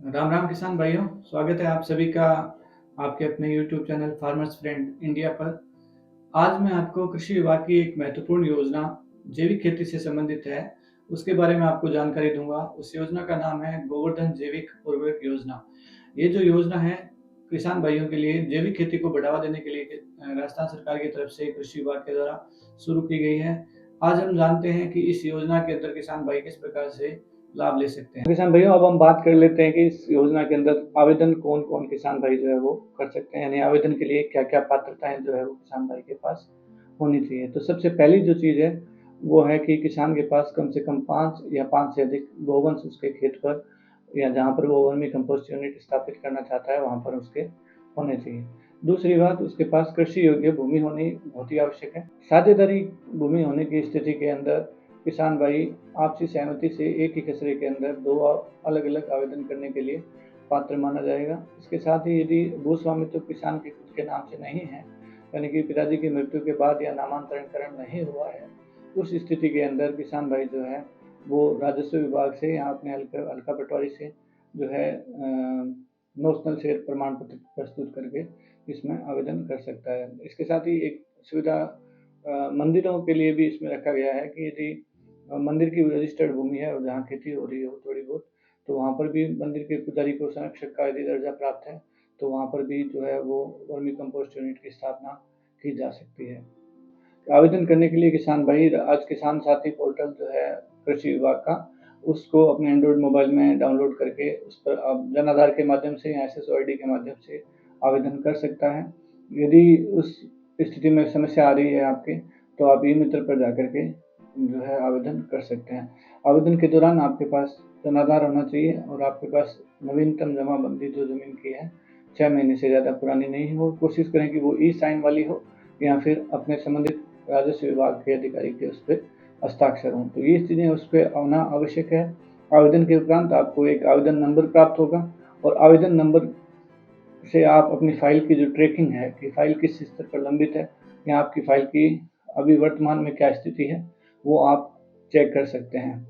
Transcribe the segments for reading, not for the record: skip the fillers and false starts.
राम राम किसान भाइयों, स्वागत है आप सभी का आपके अपने YouTube channel farmers friend India पर। आज मैं आपको कृषि विभाग की एक महत्वपूर्ण योजना जैविक खेती से संबंधित है, उसके बारे में आपको जानकारी दूंगा। उस योजना का नाम है गोवर्धन जैविक उर्वरक योजना। ये जो योजना है किसान भाइयों के लिए जैविक खेती को बढ़ावा देने के लिए राजस्थान सरकार की तरफ से कृषि विभाग के द्वारा शुरू की गई है। आज हम जानते हैं कि इस योजना के अंदर किसान भाई किस प्रकार से लाभ ले सकते हैं। किसान भाइयों, अब हम बात कर लेते हैं कि इस योजना के अंदर आवेदन कौन कौन किसान भाई जो है वो कर सकते हैं, यानी आवेदन के लिए क्या क्या पात्रताएं जो है वो किसान भाई के पास होनी चाहिए। तो सबसे पहली जो चीज़ है वो है कि किसान के पास कम से कम 5 या 5 से अधिक गोवंश उसके खेत पर या जहाँ पर वो वर्मी कंपोस्ट यूनिट स्थापित करना चाहता है वहाँ पर उसके होने चाहिए। दूसरी बात, उसके पास कृषि योग्य भूमि होनी बहुत ही आवश्यक है। साझेदारी भूमि होने की स्थिति के अंदर किसान भाई आपसी सहमति से एक ही खसरे के अंदर दो अलग अलग आवेदन करने के लिए पात्र माना जाएगा। इसके साथ ही यदि भू स्वामित्व किसान के खुद के नाम से नहीं है, यानी कि पिताजी की मृत्यु के बाद या नामांतरण नहीं हुआ है, उस स्थिति के अंदर किसान भाई जो है वो राजस्व विभाग से या अपने हल्का पटवारी से जो है नोशनल शेयर प्रमाण पत्र प्रस्तुत करके इसमें आवेदन कर सकता है। इसके साथ ही एक सुविधा मंदिरों के लिए भी इसमें रखा गया है कि यदि मंदिर की रजिस्टर्ड भूमि है और जहाँ खेती हो रही हो थोड़ी बहुत, तो वहाँ पर भी मंदिर के पुजारी को संरक्षक का यदि दर्जा प्राप्त है तो वहाँ पर भी जो है वो वर्मी कंपोस्ट यूनिट की स्थापना की जा सकती है। आवेदन करने के लिए किसान भाई आज किसान साथी पोर्टल जो है कृषि विभाग का, उसको अपने एंड्रॉयड मोबाइल में डाउनलोड करके उस पर आप जन आधार के माध्यम से या SSOID के माध्यम से आवेदन कर सकता है। यदि उस स्थिति में समस्या आ रही है आपके, तो आप ई मित्र पर जाकर के जो है आवेदन कर सकते हैं। आवेदन के दौरान आपके पास जन आधार होना चाहिए और आपके पास नवीनतम जमाबंदी जो ज़मीन की है 6 महीने से ज़्यादा पुरानी नहीं हो। कोशिश करें कि वो ई साइन वाली हो या फिर अपने संबंधित राजस्व विभाग के अधिकारी के उस पर हस्ताक्षर हों। तो ये चीज़ें उस पर आना आवश्यक है। आवेदन के उपरांत आपको एक आवेदन नंबर प्राप्त होगा और आवेदन नंबर से आप अपनी फाइल की जो ट्रैकिंग है कि फाइल किस स्तर पर लंबित है या आपकी फाइल की अभी वर्तमान में क्या स्थिति है, वो आप चेक कर सकते हैं।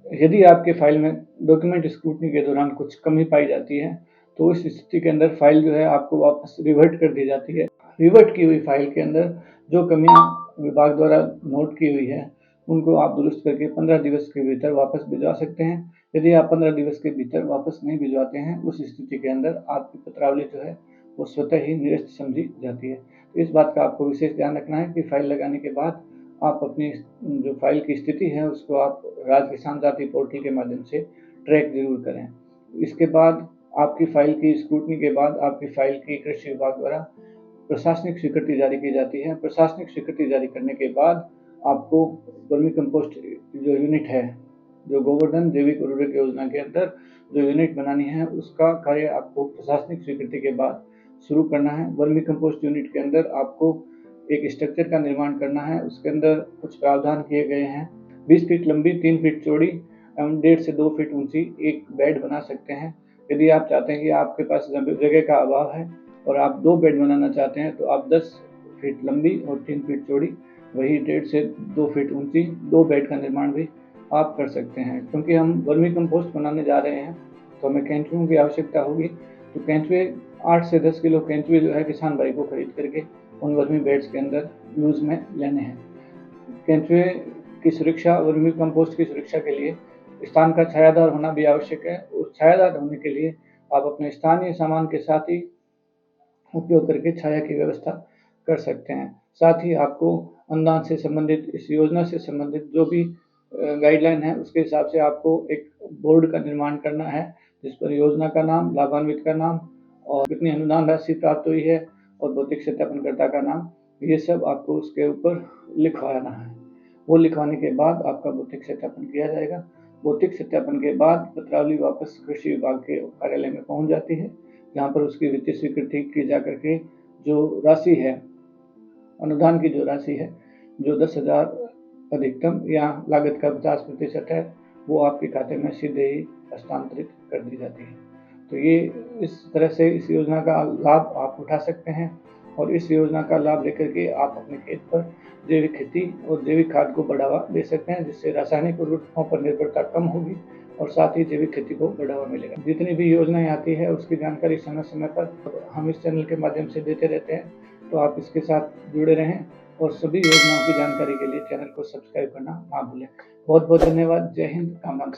यदि आपके फाइल में डॉक्यूमेंट स्क्रूटनी के दौरान कुछ कमी पाई जाती है तो उस स्थिति के अंदर फाइल जो है आपको वापस रिवर्ट कर दी जाती है। रिवर्ट की हुई फाइल के अंदर जो कमियां विभाग द्वारा नोट की हुई है उनको आप दुरुस्त करके 15 दिवस के भीतर वापस भिजवा सकते हैं। यदि आप 15 दिवस के भीतर वापस नहीं भिजवाते हैं, उस स्थिति के अंदर आपकी पत्रावली जो है वो स्वतः ही निरस्त समझी जाती है। तो इस बात का आपको विशेष ध्यान रखना है कि फाइल लगाने के बाद आप अपनी जो फाइल की स्थिति है उसको आप राज्य किसान साथी पोर्टल के माध्यम से ट्रैक जरूर करें। इसके बाद आपकी फाइल की स्क्रूटनी के बाद आपकी फाइल की कृषि विभाग द्वारा प्रशासनिक स्वीकृति जारी की जाती है। प्रशासनिक स्वीकृति जारी करने के बाद आपको वर्मी कंपोस्ट जो यूनिट है, जो गोवर्धन जैविक उर्वरक योजना के अंदर जो यूनिट बनानी है उसका कार्य आपको प्रशासनिक स्वीकृति के बाद शुरू करना है। वर्मी कंपोस्ट यूनिट के अंदर आपको एक स्ट्रक्चर का निर्माण करना है। उसके अंदर कुछ प्रावधान किए गए हैं। 20 फीट लंबी, 3 फीट चौड़ी एवं 1.5 से 2 फीट ऊंची एक बेड बना सकते हैं। यदि आप चाहते हैं कि आपके पास जगह का अभाव है और आप 2 बेड बनाना चाहते हैं तो आप 10 फीट लंबी और 3 फीट चौड़ी वही 1.5 से 2 फीट ऊंची 2 बेड का निर्माण भी आप कर सकते हैं। क्योंकि हम वर्मी कंपोस्ट बनाने जा रहे हैं तो हमें केंचुओं की आवश्यकता होगी, तो केंचुए 8 से 10 किलो केंचुए जो है किसान भाई को खरीद करके उन वर्मी बेड्स के अंदर यूज में लेने हैं। केंचुए की सुरक्षा, वर्मी कंपोस्ट की सुरक्षा के लिए स्थान का छायादार होना भी आवश्यक है। उस छायादार होने के लिए आप अपने स्थानीय सामान के साथ ही उपयोग करके छाया की व्यवस्था कर सकते हैं। साथ ही आपको अनुदान से संबंधित, इस योजना से संबंधित जो भी गाइडलाइन है उसके हिसाब से आपको एक बोर्ड का निर्माण करना है जिस पर योजना का नाम, लाभान्वित का नाम और कितनी अनुदान राशि प्राप्त हुई है और भौतिक सत्यापनकर्ता का नाम, ये सब आपको उसके ऊपर लिखवाना है। वो लिखवाने के बाद आपका भौतिक सत्यापन किया जाएगा। भौतिक सत्यापन के बाद पत्रावली वापस कृषि विभाग के कार्यालय में पहुंच जाती है, जहाँ पर उसकी वित्तीय स्वीकृति की जा करके जो राशि है, अनुदान की जो राशि है, जो 10,000 अधिकतम या लागत का 50% है, वो आपके खाते में सीधे ही हस्तांतरित कर दी जाती है। तो ये इस तरह से इस योजना का लाभ आप उठा सकते हैं और इस योजना का लाभ लेकर के आप अपने खेत पर जैविक खेती और जैविक खाद को बढ़ावा दे सकते हैं, जिससे रासायनिक उर्वरकों पर निर्भरता कम होगी और साथ ही जैविक खेती को बढ़ावा मिलेगा। जितनी भी योजनाएं आती है उसकी जानकारी समय समय पर हम इस चैनल के माध्यम से देते रहते हैं, तो आप इसके साथ जुड़े रहें और सभी योजनाओं की जानकारी के लिए चैनल को सब्सक्राइब करना ना भूलें। बहुत बहुत धन्यवाद। जय हिंद। राम राम।